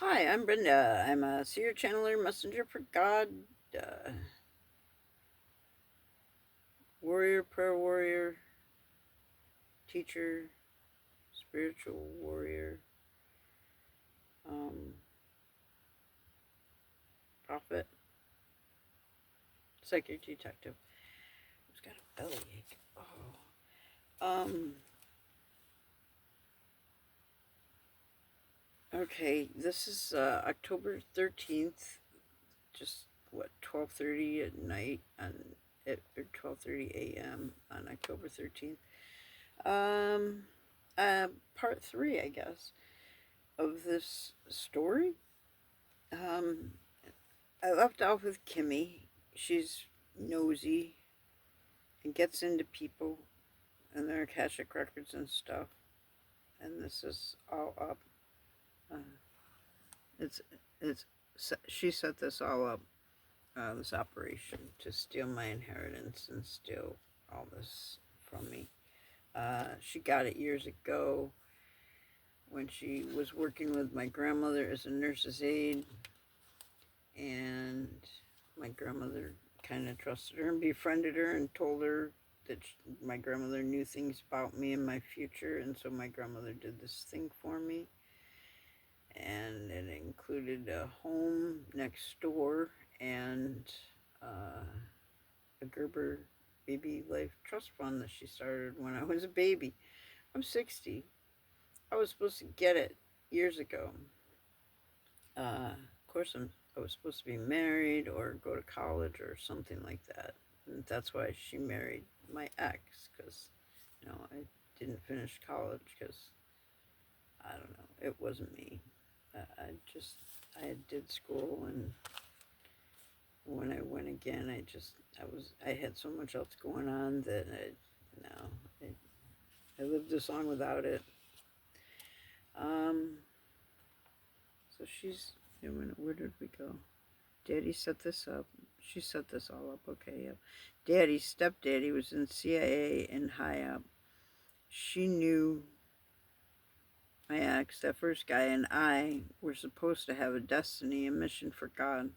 Hi, I'm Brenda. I'm a seer channeler, messenger for God, uh, warrior, prayer warrior, teacher, spiritual warrior, um, prophet, psychic detective. Who's got a bellyache? Okay, this is October 13th, just what, 12:30 at night or 12:30 a.m. on October 13th. Um, Part 3, I guess, of this story. Um, I left off with Kimmy. She's nosy and gets into people and their Akashic records and stuff. And this is all up. Uh, it's it's she set this all up, this operation to steal my inheritance and steal all this from me. She got it years ago when she was working with my grandmother as a nurse's aide, and my grandmother kind of trusted her and befriended her and told her that my grandmother knew things about me and my future, and so my grandmother did this thing for me, and it included a home next door and a Gerber baby life trust fund that she started when I was a baby. I'm 60. I was supposed to get it years ago. Of course, I was supposed to be married or go to college or something like that. And that's why she married my ex, because, I didn't finish college because, I don't know, it wasn't me. I did school, and when I went again, I had so much else going on that no, I lived this long without it. Um, so wait a minute, where did we go? Daddy set this up. She set this all up. Okay, yep. Daddy's stepdaddy was in CIA and high up. She knew my ex, that first guy, and I were supposed to have a destiny, a mission for God.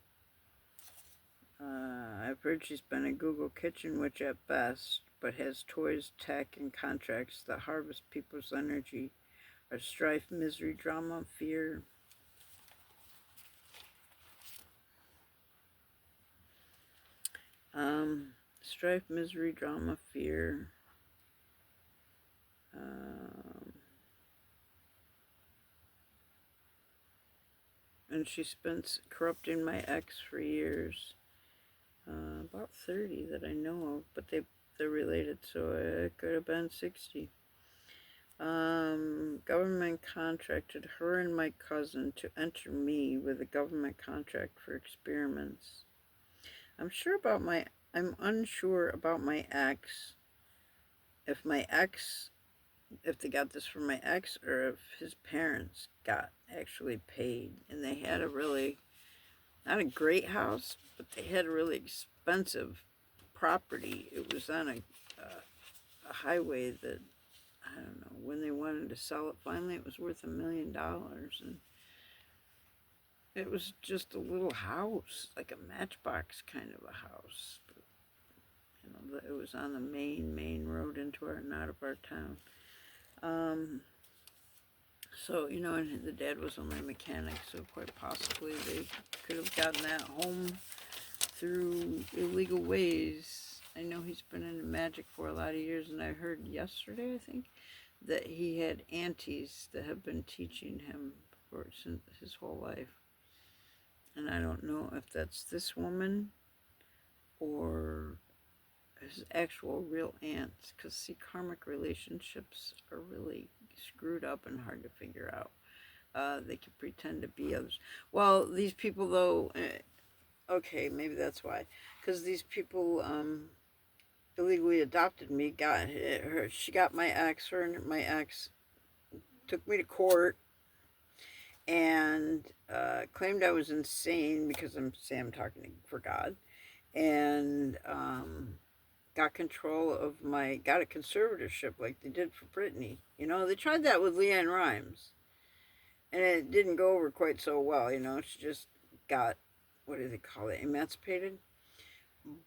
I've heard she's been a Google kitchen witch at best, but has toys, tech, and contracts that harvest people's energy, or strife, misery, drama, fear. Strife, misery, drama, fear. Um, and she spent corrupting my ex for years. About 30 that I know of, but they're related, so it could have been 60. Government contracted her and my cousin to enter me with a government contract for experiments. I'm unsure about my ex. If my ex, if they got this from my ex, or if his parents got actually paid, and they had a really, not a great house, but they had a really expensive property. It was on a highway that, I don't know, when they wanted to sell it, finally it was worth $1 million. And it was just a little house, like a matchbox kind of a house. But, it was on the main road into out of our town. So, and the dad was only a mechanic, so quite possibly they could have gotten that home through illegal ways. I know he's been into magic for a lot of years, and I heard yesterday, I think, that he had aunties that have been teaching him for since his whole life. And I don't know if that's this woman or his actual real aunts, because see, karmic relationships are really screwed up and hard to figure out. They can pretend to be others. Well, these people, though, okay, maybe that's why. Because these people illegally adopted me, got her. She got my ex. Her and my ex took me to court and claimed I was insane because I'm talking for God, and got control of got a conservatorship like they did for Britney. They tried that with Leanne Rhymes, and it didn't go over quite so well. She just got, what do they call it, emancipated.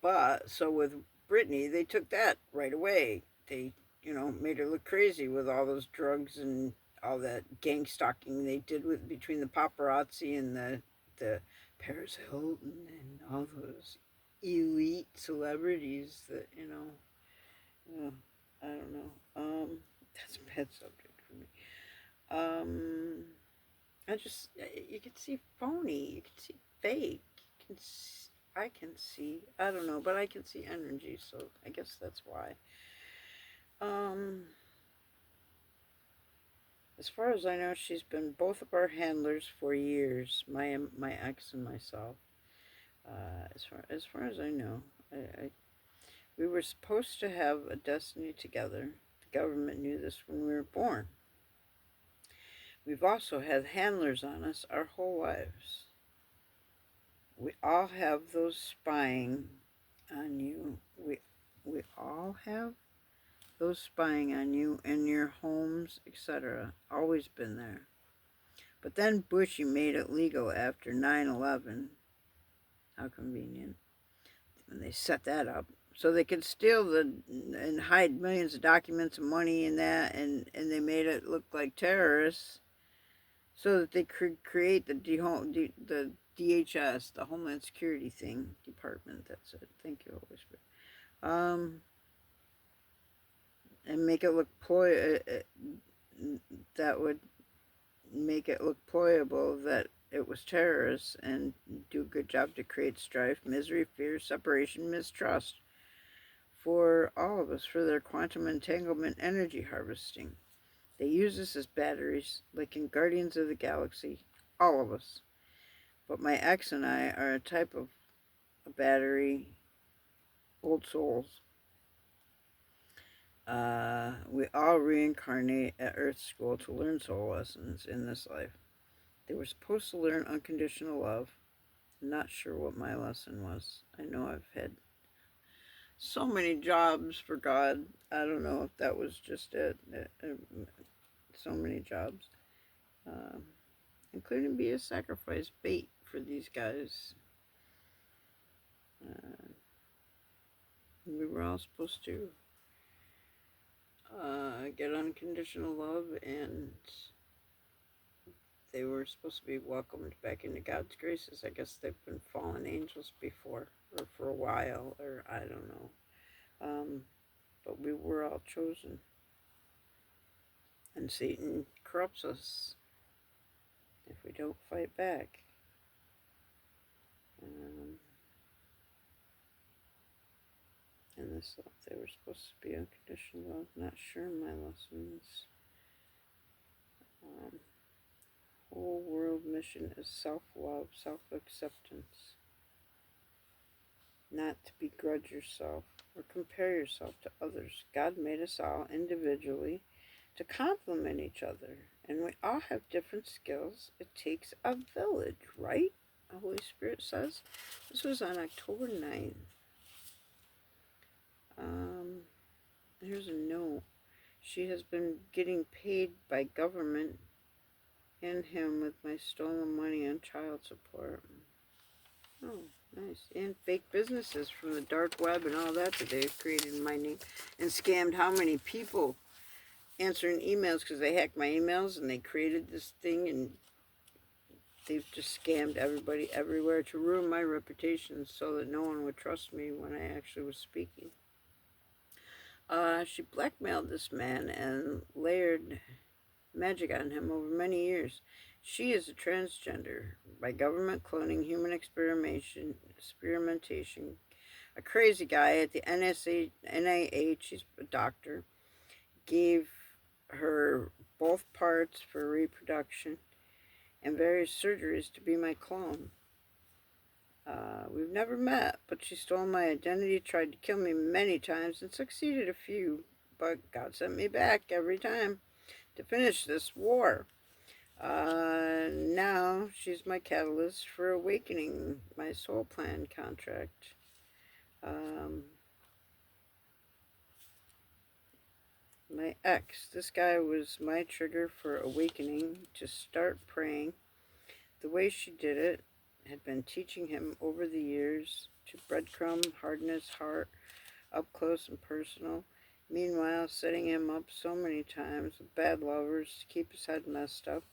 But so with Brittany, they took that right away. They, made her look crazy with all those drugs and all that gang stalking they did with between the paparazzi and the Paris Hilton and all those elite celebrities that I don't know. That's a bad subject for me. Um, I just you can see phony, you can see fake, you can see, I can see, I don't know, but I can see energy, so I guess that's why. Um, as far as I know, she's been both of our handlers for years, my ex and myself. As far as I know, I we were supposed to have a destiny together. The government knew this when we were born. We've also had handlers on us our whole lives. We all have those spying on you. We all have those spying on you in your homes, etc. Always been there. But then Bushy made it legal after 9/11. How convenient. And they set that up. So they could steal and hide millions of documents and money in that, and they made it look like terrorists so that they could create the DHS, the Homeland Security thing department. That's it. Thank you, Holy Spirit. And make it look that would make it look ployable that it was terrorists and do a good job to create strife, misery, fear, separation, mistrust for all of us for their quantum entanglement energy harvesting. They use us as batteries, like in Guardians of the Galaxy, all of us. But my ex and I are a type of a battery, old souls. We all reincarnate at Earth School to learn soul lessons in this life. They were supposed to learn unconditional love. I'm not sure what my lesson was. I know I've had so many jobs for God. I don't know if that was just it. So many jobs, um, including be a sacrifice bait for these guys. Uh, we were all supposed to get unconditional love, and they were supposed to be welcomed back into God's graces. I guess they've been fallen angels before, or for a while, or I don't know. But we were all chosen, and Satan corrupts us if we don't fight back. Um, in this life, they were supposed to be unconditional love. Not sure my lessons. Um, whole world mission is self-love, self-acceptance. Not to begrudge yourself or compare yourself to others. God made us all individually to complement each other, and we all have different skills. It takes a village, right? The Holy Spirit says. This was on October 9th. Here's a note. She has been getting paid by government and him with my stolen money on child support. Oh, nice. And fake businesses from the dark web and all that they've created in my name and scammed how many people answering emails because they hacked my emails and they created this thing, and they've just scammed everybody everywhere to ruin my reputation so that no one would trust me when I actually was speaking. She blackmailed this man and layered magic on him over many years. She is a transgender by government cloning, human experimentation, a crazy guy at the NIH, he's a doctor, gave her both parts for reproduction and various surgeries to be my clone. We've never met, but she stole my identity, tried to kill me many times, and succeeded a few, but God sent me back every time to finish this war. Now she's my catalyst for awakening my soul plan contract. Um, My ex, this guy was my trigger for awakening to start praying. The way she did it had been teaching him over the years to breadcrumb harden his heart up close and personal. Meanwhile, setting him up so many times with bad lovers to keep his head messed up.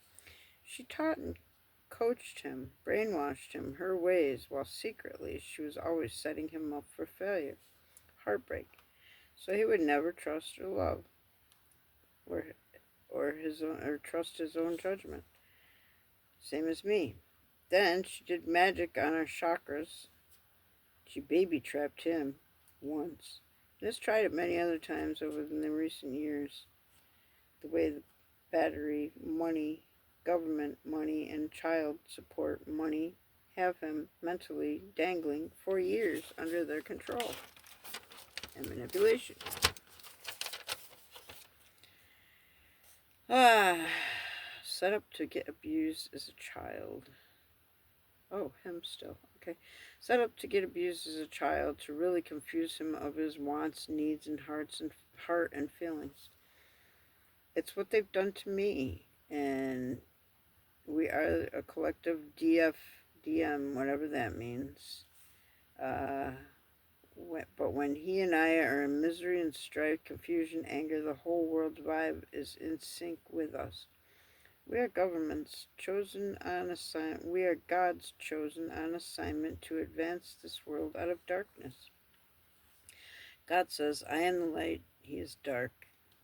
She taught and coached him, brainwashed him her ways, while secretly she was always setting him up for failure, heartbreak, so he would never trust or love, or or trust his own judgment. Same as me. Then she did magic on our chakras. She baby trapped him once. And has tried it many other times over the recent years. The way the battery money, government money, and child support money have him mentally dangling for years under their control and manipulation. Set up to get abused as a child. Oh, him still. Okay. Set up to get abused as a child to really confuse him of his wants, needs, and heart and feelings. It's what they've done to me, and we are a collective DFDM, whatever that means. But when he and I are in misery and strife, confusion, anger, the whole world's vibe is in sync with us. We are governments chosen on assignment. We are God's chosen on assignment to advance this world out of darkness. God says, I am the light, he is dark.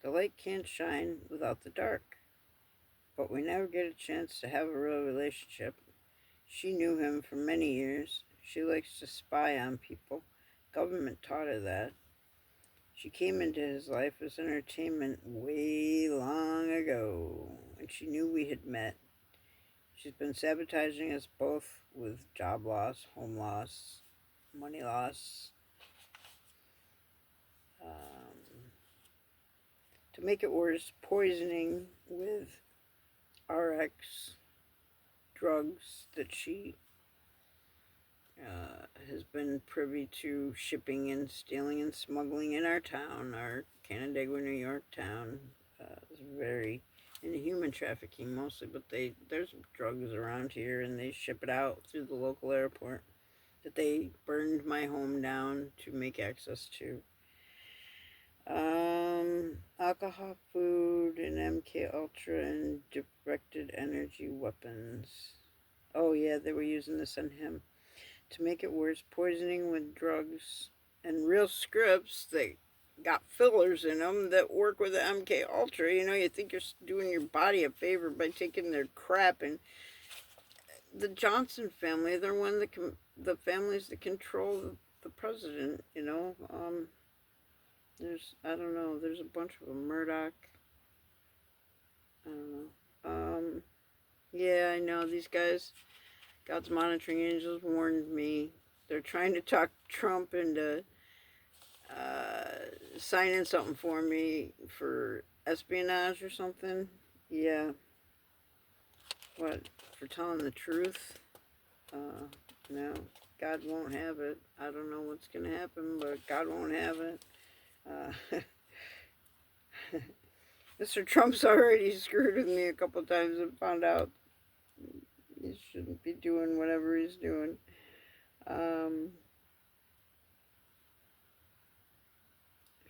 The light can't shine without the dark. But we never get a chance to have a real relationship. She knew him for many years. She likes to spy on people. Government taught her that. She came into his life as entertainment way long ago, and she knew we had met. She's been sabotaging us both with job loss, home loss, money loss. To make it worse, poisoning with RX drugs that she has been privy to shipping and stealing and smuggling in our town, our Canandaigua, New York town. It's very in human trafficking mostly, but there's drugs around here and they ship it out through the local airport that they burned my home down to make access to. Alcohol, food, and MK Ultra and directed energy weapons. Oh yeah, they were using this on him. To make it worse, poisoning with drugs and real scripts that got fillers in them that work with the MK Ultra. You know, you think you're doing your body a favor by taking their crap. And the Johnson family, they're one of the families that control the president. You know, I don't know. There's a bunch of them. Murdoch. I don't know. Yeah, I know these guys. God's monitoring angels warned me. They're trying to talk Trump into signing something for me for espionage or something. Yeah. What? For telling the truth? No. God won't have it. I don't know what's going to happen, but God won't have it. Mr. Trump's already screwed with me a couple times and found out he shouldn't be doing whatever he's doing.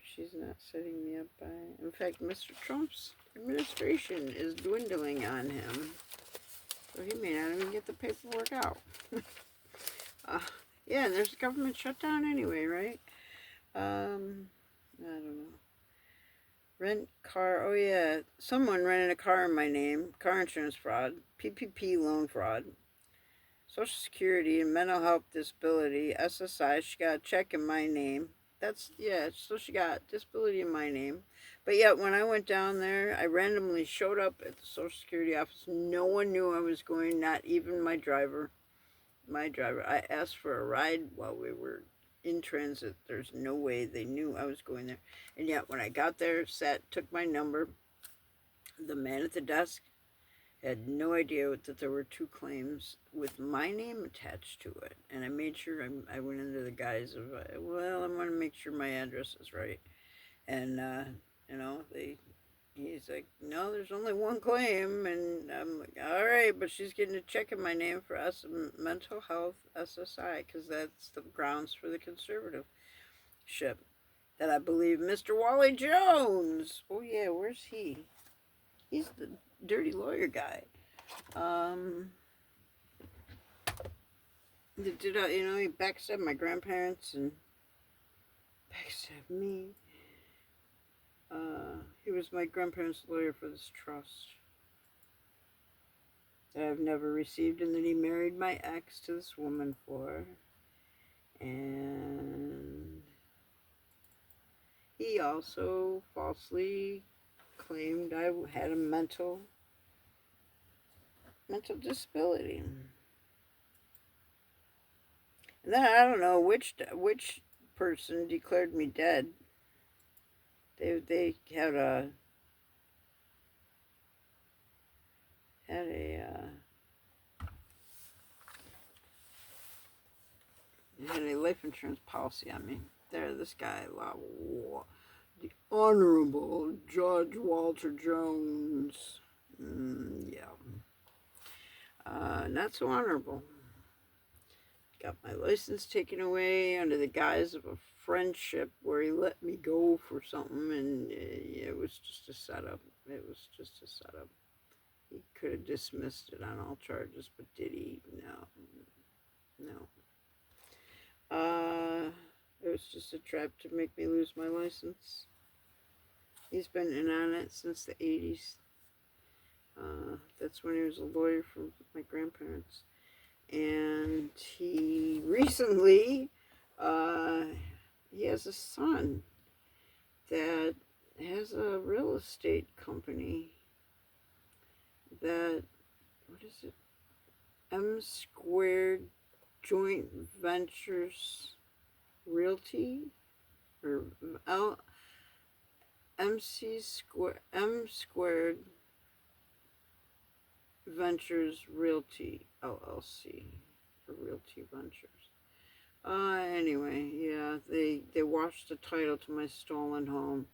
She's not setting me up by... In fact, Mr. Trump's administration is dwindling on him. So he may not even get the paperwork out. Yeah, and there's a government shutdown anyway, right? I don't know. Rent car. Oh, yeah. Someone rented a car in my name. Car insurance fraud. PPP loan fraud. Social Security and mental health disability. SSI. She got a check in my name. So she got disability in my name. But yet, when I went down there, I randomly showed up at the Social Security office. No one knew I was going, not even my driver. I asked for a ride while we were in transit. There's no way they knew I was going there. And yet, when I got there, took my number, the man at the desk had no idea that there were two claims with my name attached to it. And I made sure I went into the guise of, well, I want to make sure my address is right. And He's like, no, there's only one claim, and I'm like, all right, but she's getting a check in my name for mental health SSI, because that's the grounds for the conservatorship that I believe Mr. Wally Jones. Oh yeah, where's he? He's the dirty lawyer guy. He backstabbed my grandparents and backstabbed me. He was my grandparents' lawyer for this trust that I've never received, and then he married my ex to this woman for. And he also falsely claimed I had a mental disability. And then I don't know which person declared me dead. They had a life insurance policy on me. This guy, the Honorable Judge Walter Jones. Yeah. Not so honorable. Got my license taken away under the guise of a friendship where he let me go for something, and it was just a setup. It was just a setup. He could have dismissed it on all charges, but did he? No. It was just a trap to make me lose my license. He's been in on it since the 80s. That's when he was a lawyer for my grandparents. And he recently, he has a son that has a real estate company that, what is it? M Squared Joint Ventures Realty, or M Squared Ventures Realty LLC, or Realty Ventures. Anyway, yeah, they washed the title to my stolen home.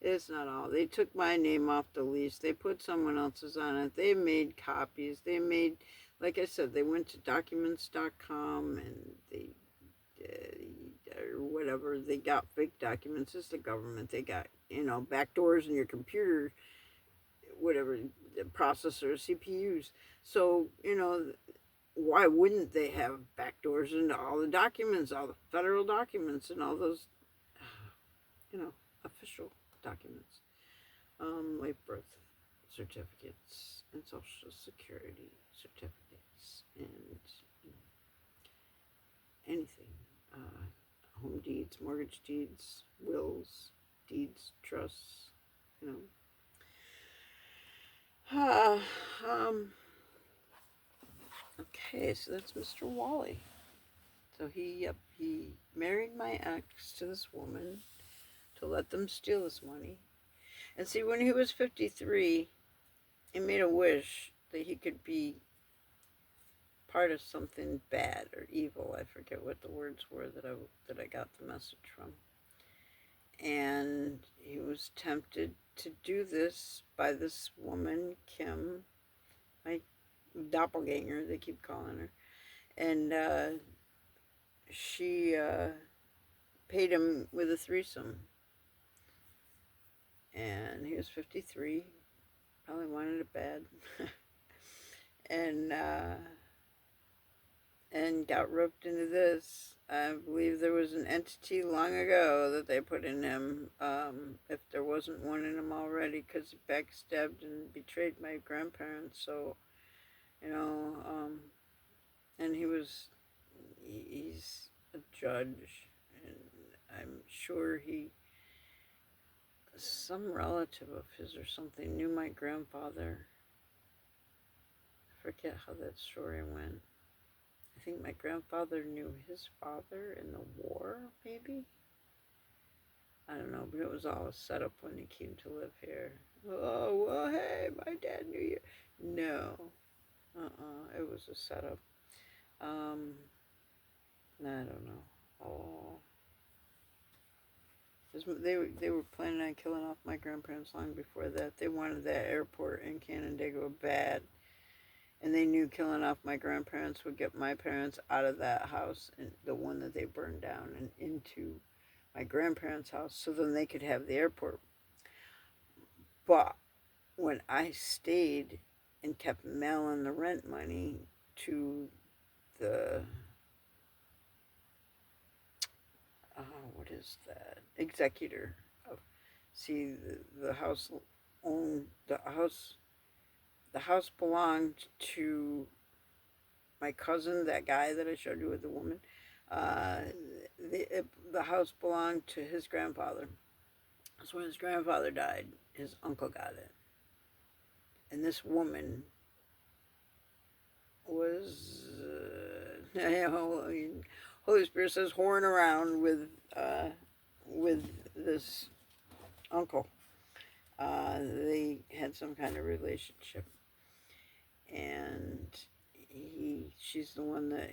It's not all. They took my name off the lease. They put someone else's on it. They made copies. They made, like I said, they went to documents.com and they or whatever. They got fake documents. It's the government. They got, backdoors in your computer, whatever, processors, CPUs. So, why wouldn't they have backdoors into all the documents, all the federal documents, and all those, official documents, like birth certificates and social security certificates and anything, home deeds, mortgage deeds, wills, deeds, trusts, Okay, so that's Mr. Wally. So he married my ex to this woman to let them steal his money. And see, when he was 53, he made a wish that he could be part of something bad or evil. I forget what the words were that I got the message from. And he was tempted to do this by this woman, Kim, my doppelganger, they keep calling her. And she paid him with a threesome. And he was 53, probably wanted it bad. and got roped into this. I believe there was an entity long ago that they put in him, if there wasn't one in him already, because he backstabbed and betrayed my grandparents. So, and he's a judge, and I'm sure some relative of his or something knew my grandfather. I forget how that story went. I think my grandfather knew his father in the war, maybe? I don't know, but it was all a setup when he came to live here. Oh, well, hey, my dad knew you. No. It was a setup. I don't know. Oh. They were planning on killing off my grandparents long before that. They wanted that airport in Canandaigua bad, and they knew killing off my grandparents would get my parents out of that house, and the one that they burned down, and into my grandparents' house, so then they could have the airport. But when I stayed and kept mailing the rent money to the what is that, executor of, see, the house owned the house belonged to my cousin, that guy that I showed you with the woman. uh, the house belonged to his grandfather. So when his grandfather died, his uncle got it, and this woman was Holy Spirit says whoring around with this uncle. They had some kind of relationship, and she's the one that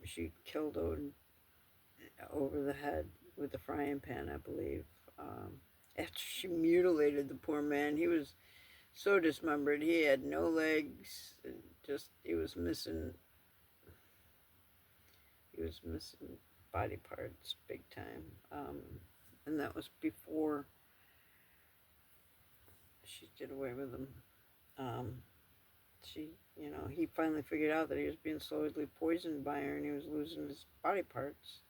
she killed over the head with the frying pan, I believe. After she mutilated the poor man, he was so dismembered. He had no legs. Just he was missing body parts big time. And that was before she did away with him. She, he finally figured out that he was being slowly poisoned by her, and he was losing his body parts.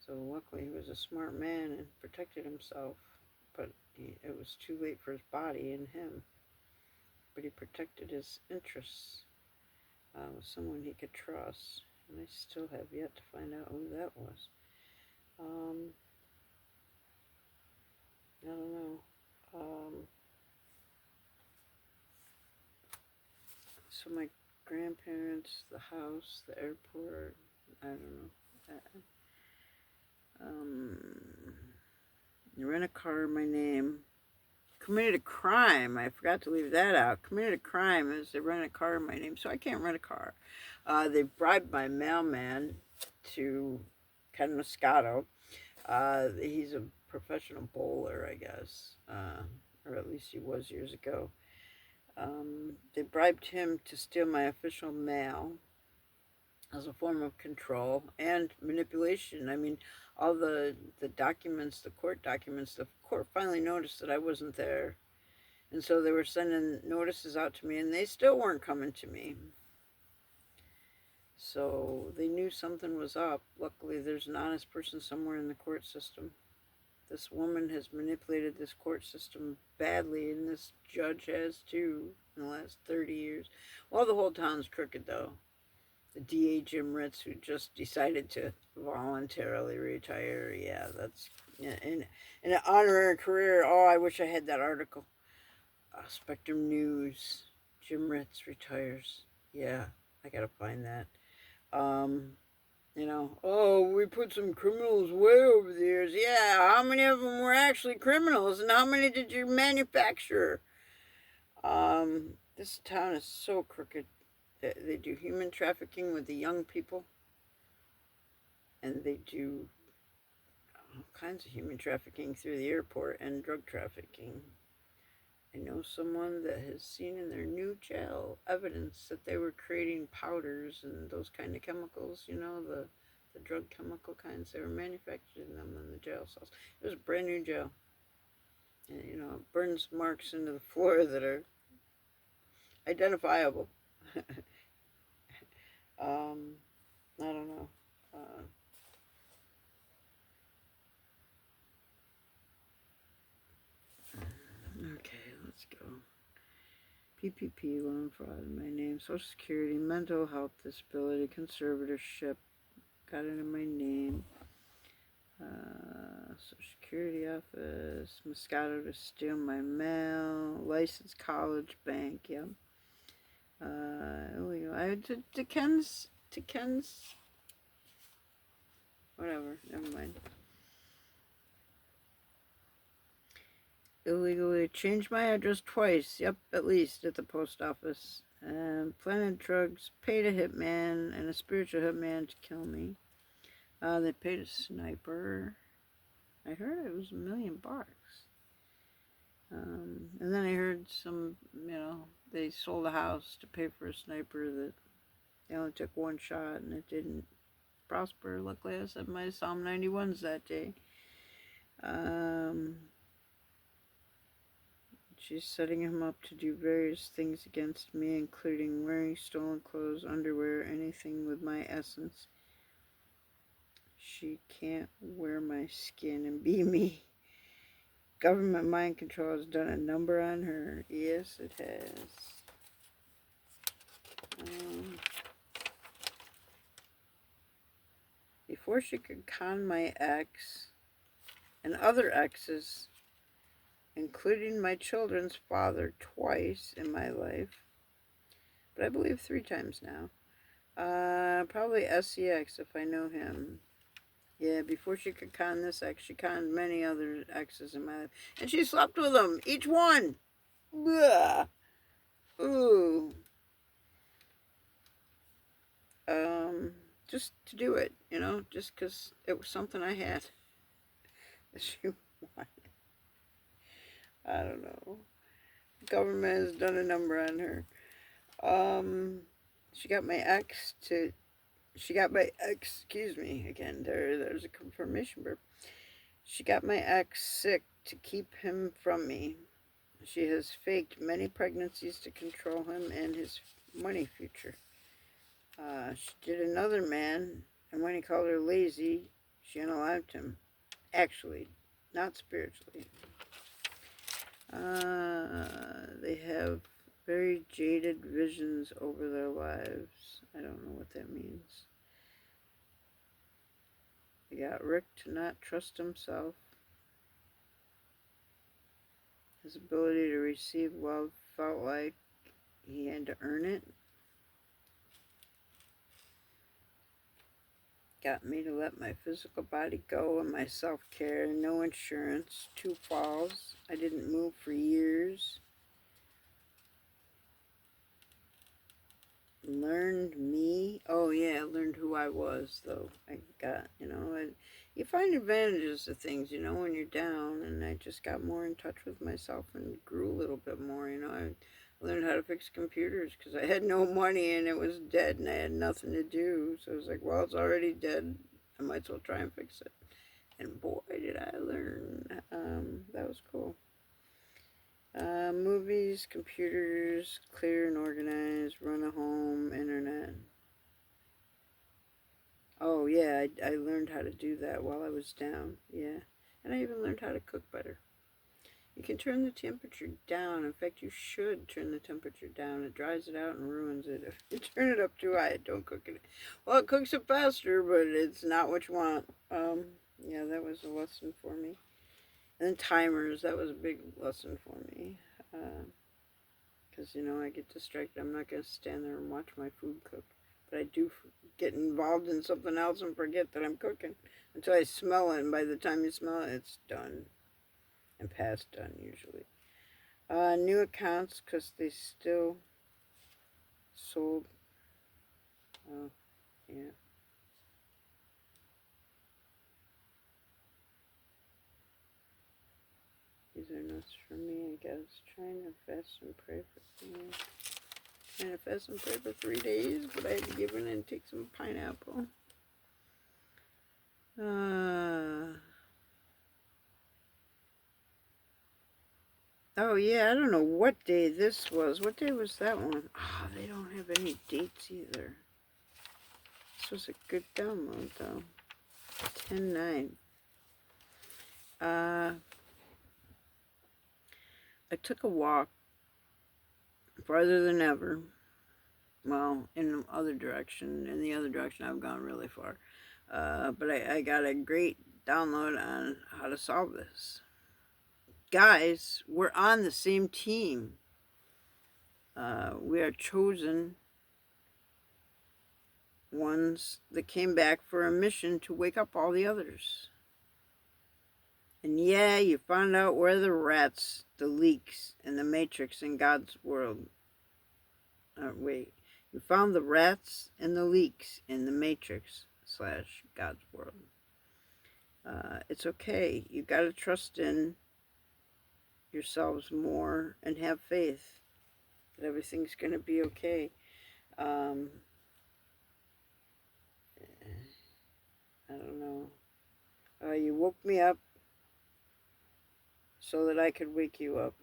So luckily, he was a smart man and protected himself. But it was too late for his body and him. But he protected his interests with someone he could trust. And I still have yet to find out who that was. I don't know. So my grandparents, the house, the airport, I don't know. You rent a car in my name. Committed a crime. I forgot to leave that out. Committed a crime is they rent a car in my name, so I can't rent a car. They bribed my mailman to Ken Moscato. He's a professional bowler, I guess, or at least he was years ago. They bribed him to steal my official mail as a form of control and manipulation. I mean, all the documents, the court documents, the court finally noticed that I wasn't there. And so they were sending notices out to me, and they still weren't coming to me. So they knew something was up. Luckily, there's an honest person somewhere in the court system. This woman has manipulated this court system badly, and this judge has too in the last 30 years. Well, the whole town's crooked, though. The DA Jim Ritz, who just decided to voluntarily retire. Yeah, that's in an honorary career. Oh, I wish I had that article. Spectrum News. Jim Ritz retires. Yeah, I gotta find that. Oh, we put some criminals way over the years. Yeah, how many of them were actually criminals, and how many did you manufacture? This town is so crooked. They do human trafficking with the young people, and they do all kinds of human trafficking through the airport and drug trafficking. I know someone that has seen in their new jail evidence that they were creating powders and those kind of chemicals, the drug chemical kinds. They were manufacturing them in the jail cells. It was a brand new jail. And, it burns marks into the floor that are identifiable. I don't know. Okay, let's go. PPP, loan fraud in my name, Social Security, mental health disability, conservatorship, got it in my name. Social Security office, Moscato to steal my mail, licensed college bank, yep. Illegal. To Ken's, whatever, never mind. Illegally changed my address twice, yep, at least, at the post office. Planted drugs, paid a hitman and a spiritual hitman to kill me. They paid a sniper. I heard it was $1 million. And then I heard they sold a house to pay for a sniper that they only took one shot and it didn't prosper. Luckily, I said my Psalm 91s that day. She's setting him up to do various things against me, including wearing stolen clothes, underwear, anything with my essence. She can't wear my skin and be me. Government mind control has done a number on her. Yes, it has. Before she could con my ex and other exes, including my children's father twice in my life, but I believe 3 times now. Probably SCX if I know him. Yeah, before she could con this ex, she conned many other exes in my life. And she slept with them, each one. Blah. Ooh. Just to do it, just because it was something I had that she wanted. I don't know. The government has done a number on her. She got my ex, excuse me, again, there's a confirmation burp. She got my ex sick to keep him from me. She has faked many pregnancies to control him and his money future. She did another man, and when he called her lazy, she unalived him. Actually, not spiritually. They have very jaded visions over their lives. I don't know what that means. They got Rick to not trust himself. His ability to receive love felt like he had to earn it. Got me to let my physical body go and my self-care. No insurance. 2 falls. I didn't move for years. Learned me. Oh yeah, I learned who I was though. I got, you find advantages to things, when you're down, and I just got more in touch with myself and grew a little bit more, I learned how to fix computers because I had no money and it was dead and I had nothing to do. So I was like, well, it's already dead. I might as well try and fix it. And boy, did I learn. That was cool. Movies, computers, clear and organized, run a home, internet. Oh, yeah, I learned how to do that while I was down. Yeah. And I even learned how to cook better. You can turn the temperature down. In fact, you should turn the temperature down. It dries it out and ruins it. If you turn it up too high, don't cook it. Well, it cooks it faster, but it's not what you want. Yeah, that was a lesson for me. And then timers, that was a big lesson for me. Because, I get distracted. I'm not going to stand there and watch my food cook. But I do get involved in something else and forget that I'm cooking until I smell it. And by the time you smell it, it's done. And past done, usually. New accounts, because they still sold. Oh, yeah. These are nuts for me, I guess. Trying to fast and pray for 3 days. Trying to fast and pray for 3 days, but I had to give in and take some pineapple. Oh yeah, I don't know what day this was. What day was that one? Oh, they don't have any dates either. This was a good download though. 10/9. I took a walk farther than ever. Well, in the other direction. In the other direction, I've gone really far. But I got a great download on how to solve this. Guys, we're on the same team. We are chosen ones that came back for a mission to wake up all the others. And yeah, you found out where the rats, the leaks, and the matrix in God's world. Wait. You found the rats and the leaks in the matrix / God's world. It's okay. You got to trust in yourselves more and have faith that everything's going to be okay. Um, I don't know. You woke me up so that I could wake you up.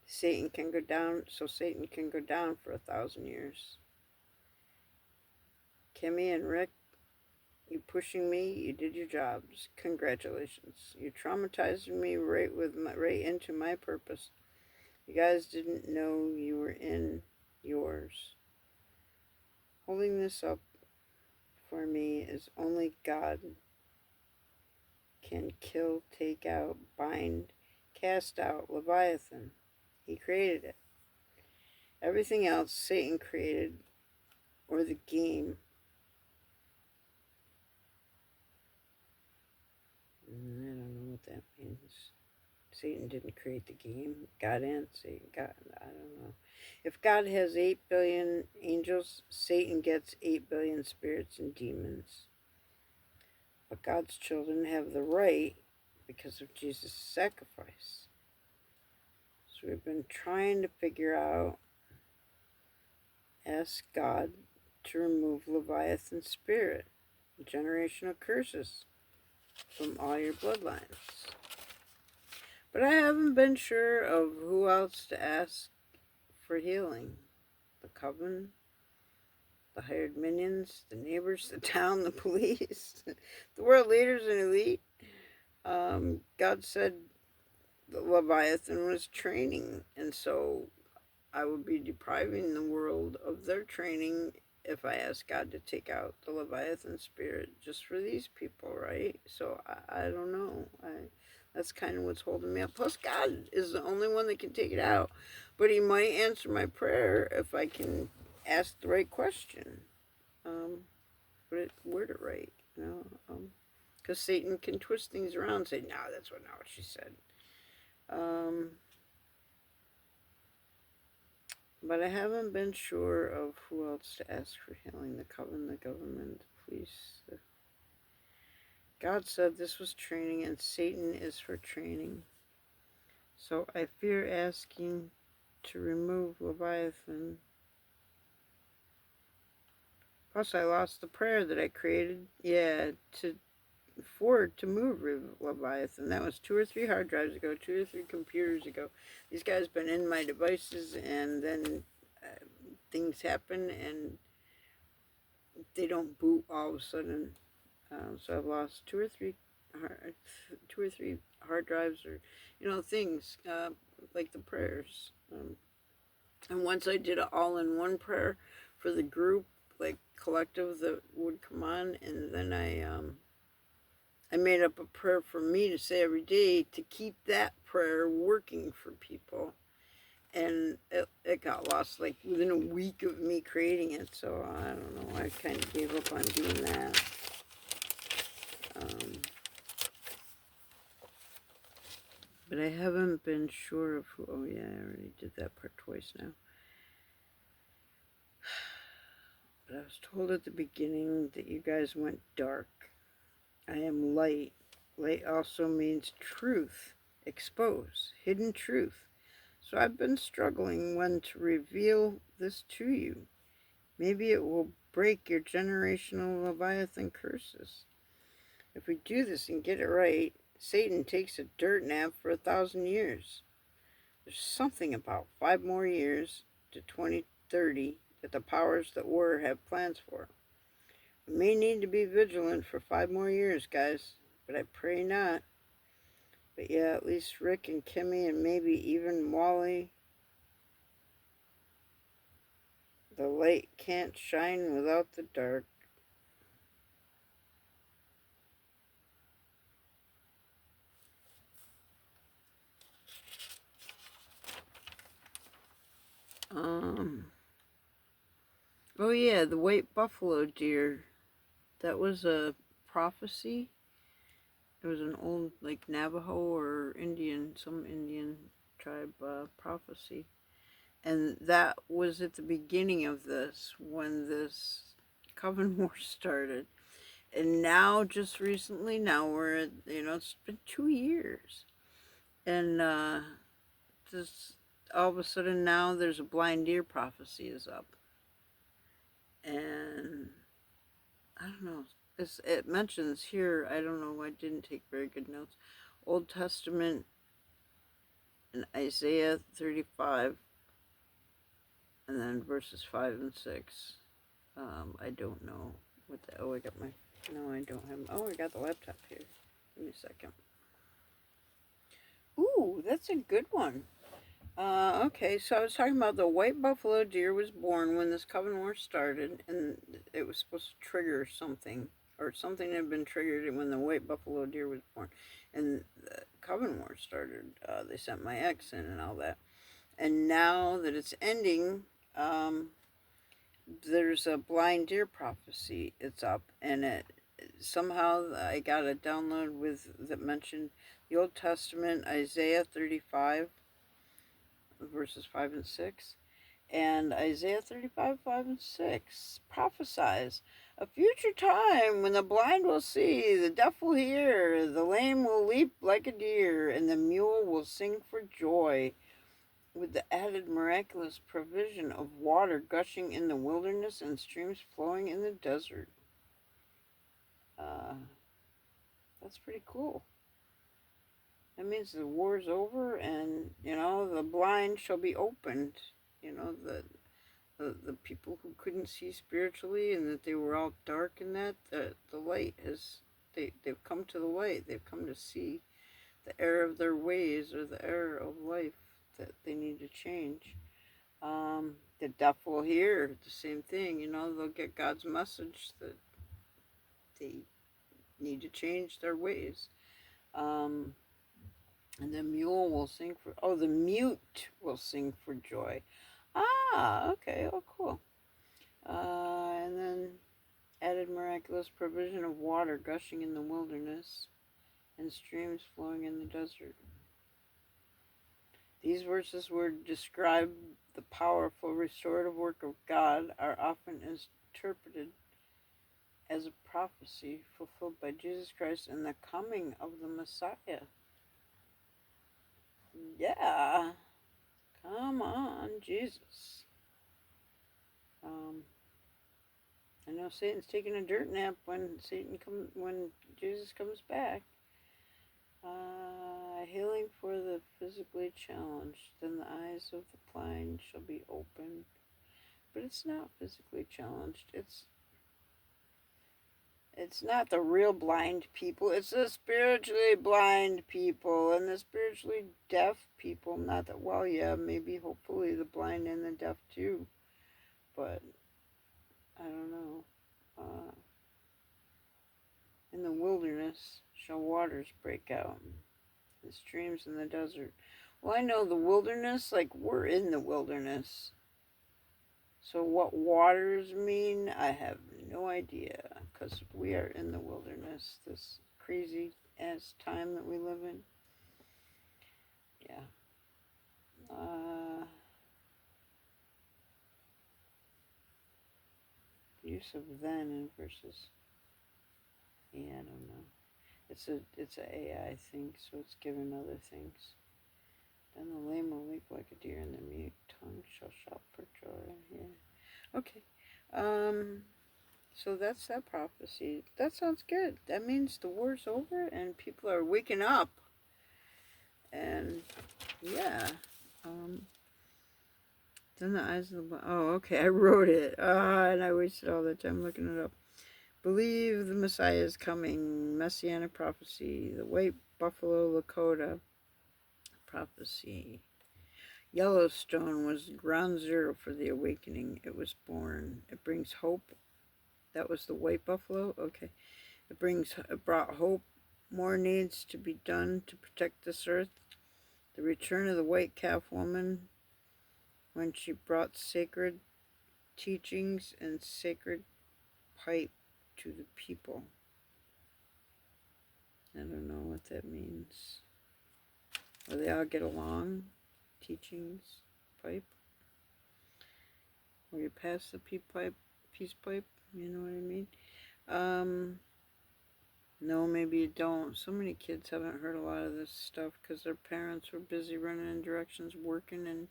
Satan can go down, so Satan can go down for 1,000 years. Kimmy and Rick, you pushing me, you did your jobs. Congratulations. You traumatized me right into my purpose. You guys didn't know you were in yours. Holding this up for me is only God can kill, take out, bind, cast out Leviathan. He created it. Everything else Satan created, or the game. I don't know what that means. Satan didn't create the game. God and Satan. God, I don't know. If God has 8 billion angels, Satan gets 8 billion spirits and demons. But God's children have the right because of Jesus' sacrifice. So we've been trying to figure out, ask God to remove Leviathan's spirit, generational curses from all your bloodlines. But I haven't been sure of who else to ask for healing. The coven, the hired minions, the neighbors, the town, the police, the world leaders and elite. God said the Leviathan was training, and so I would be depriving the world of their training if I asked God to take out the Leviathan spirit just for these people, right? So I don't know. That's kind of what's holding me up. Plus, God is the only one that can take it out. But he might answer my prayer if I can ask the right question. Word it right, you know? Because Satan can twist things around and say, no, that's not what she said. But I haven't been sure of who else to ask for healing. The coven, the government, the police. God said this was training and Satan is for training. So I fear asking to remove Leviathan. Plus I lost the prayer that I created, to move Leviathan. That was 2 or 3 hard drives ago, 2 or 3 computers ago. These guys been in my devices, and then things happen and they don't boot all of a sudden. So I've lost 2 or 3 hard drives, or things like the prayers. And once I did an all-in-one prayer for the group, like collective that would come on, and then I made up a prayer for me to say every day to keep that prayer working for people. And it got lost like within a week of me creating it. So I don't know. I kind of gave up on doing that. But I haven't been sure of who. Oh yeah, I already did that part twice now. But I was told at the beginning that you guys went dark. I am light. Light also means truth, expose, hidden truth. So I've been struggling when to reveal this to you. Maybe it will break your generational Leviathan curses. If we do this and get it right, Satan takes a dirt nap for 1,000 years. There's something about 5 more years to 2030 that the powers that were have plans for. We may need to be vigilant for 5 more years, guys, but I pray not. But yeah, at least Rick and Kimmy and maybe even Wally. The light can't shine without the dark. Oh yeah, the white buffalo deer. That was a prophecy. It was an old, like, Navajo or some Indian tribe prophecy. And that was at the beginning of this, when this Coven War started. And now, just recently, now we're at, it's been 2 years. And just all of a sudden now there's a blind deer prophecy is up. And I don't know. It mentions here, I don't know, I didn't take very good notes. Old Testament in Isaiah 35, and then verses 5 and 6. I don't know what the, oh, I got my, no, I don't have, oh, I got the laptop here. Give me a second. Ooh, that's a good one. Okay, so I was talking about the white buffalo deer was born when this Coven War started, and it was supposed to trigger something, or something had been triggered when the white buffalo deer was born. And the Coven War started. They sent my ex in and all that. And now that it's ending, there's a blind deer prophecy. It's up, and it somehow I got a download with that mentioned the Old Testament, Isaiah 35 verses 5 and 6. And Isaiah 35, 5 and 6 prophesies a future time when the blind will see, the deaf will hear, the lame will leap like a deer, and the mule will sing for joy, with the added miraculous provision of water gushing in the wilderness and streams flowing in the desert. Uh, that's pretty cool. That means the war's over, and the blind shall be opened. The people who couldn't see spiritually and that they were all dark in that, the light has, they've come to the light. They've come to see the error of their ways, or the error of life that they need to change. The deaf will hear the same thing. They'll get God's message that they need to change their ways. Um, and the mule will sing for, oh, the mute will sing for joy. Ah, okay, oh, cool. And then added miraculous provision of water gushing in the wilderness and streams flowing in the desert. These verses were describe the powerful restorative work of God, are often interpreted as a prophecy fulfilled by Jesus Christ and the coming of the Messiah. Yeah, come on, Jesus. I know Satan's taking a dirt nap when Jesus comes back. Healing for the physically challenged. Then the eyes of the blind shall be opened. But it's not physically challenged. It's not the real blind people. It's the spiritually blind people and the spiritually deaf people. Not that, well, yeah, maybe hopefully the blind and the deaf too. But I don't know. In the wilderness shall waters break out, and streams in the desert. Well, I know the wilderness, like we're in the wilderness. So what waters mean, I have no idea, because we are in the wilderness, this crazy ass time that we live in. Yeah. Use of then in verses. Yeah, I don't know. It's a AI thing, so it's given other things. Then the lame will leap like a deer, and the mute tongue shall shout for joy. Yeah. Okay. So that's that prophecy. That sounds good. That means the war's over and people are waking up. And yeah. Then the eyes of the, oh, okay, I wrote it. And I wasted all that time looking it up. Believe the Messiah is coming. Messianic prophecy. The white buffalo Lakota prophecy. Yellowstone was ground zero for the awakening. It was born. It brings hope. That was the white buffalo? Okay. It brought hope. More needs to be done to protect this earth. The return of the white calf woman, when she brought sacred teachings and sacred pipe to the people. I don't know what that means. Will they all get along? Teachings, pipe. Will you pass the peace pipe? You know what I mean? No, maybe you don't. So many kids haven't heard a lot of this stuff because their parents were busy running in directions, working and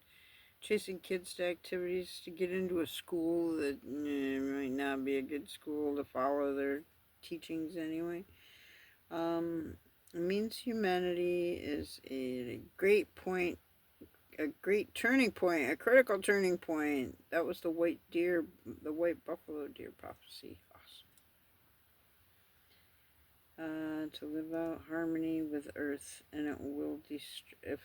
chasing kids to activities to get into a school that might not be a good school to follow their teachings anyway. It means humanity is a great point, a great turning point, a critical turning point. That was the white buffalo deer prophecy. To live out harmony with Earth, and it will if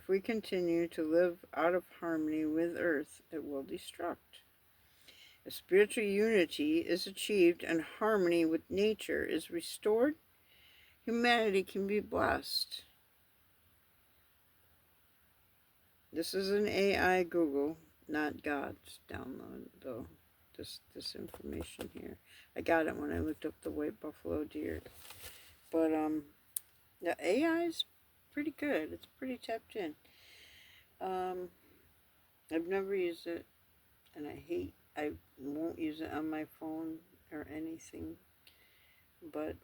we continue to live out of harmony with Earth, it will destruct. If spiritual unity is achieved and harmony with nature is restored, humanity can be blessed. This is an AI Google, not God's download, though. This information here, I got it when I looked up the white buffalo deer. But the AI is pretty good. It's pretty tapped in. I've never used it, and I won't use it on my phone or anything. But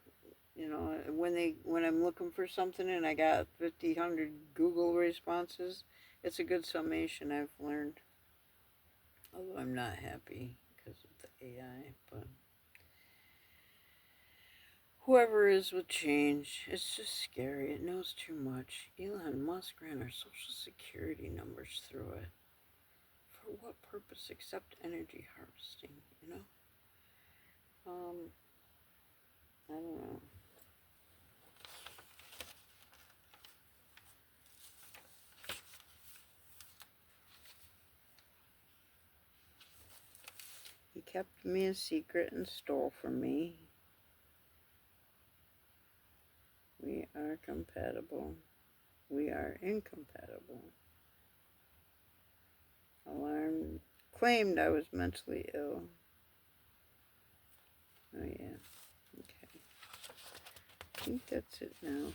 when I'm looking for something and I got 100 Google responses, it's a good summation, I've learned. Although I'm not happy because of the AI, but whoever is with change, it's just scary. It knows too much. Elon Musk ran our social security numbers through it. For what purpose except energy harvesting, you know? I don't know. He kept me a secret and stole from me. We are compatible. We are incompatible. Alarm claimed I was mentally ill. Oh yeah. Okay. I think that's it now.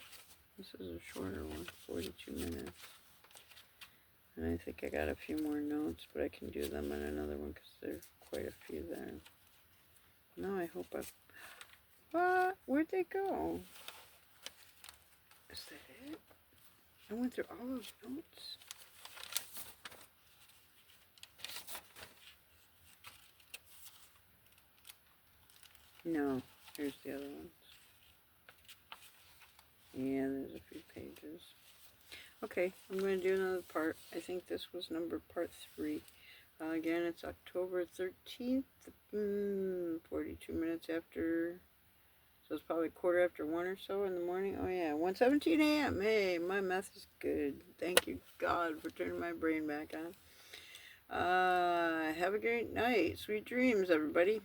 This is a shorter one, 42 minutes. And I think I got a few more notes, but I can do them in another one because there's quite a few there. No, I hope I've... What? Where'd they go? Is that it? I went through all those notes. No, here's the other ones. Yeah, there's a few pages. Okay, I'm going to do another part. I think this was part 3. Again, it's October 13th, 42 minutes after, so it's probably 1:15 or so in the morning. Oh yeah, 1:17 a.m. Hey, my math is good. Thank you, God, for turning my brain back on. Have a great night. Sweet dreams, everybody.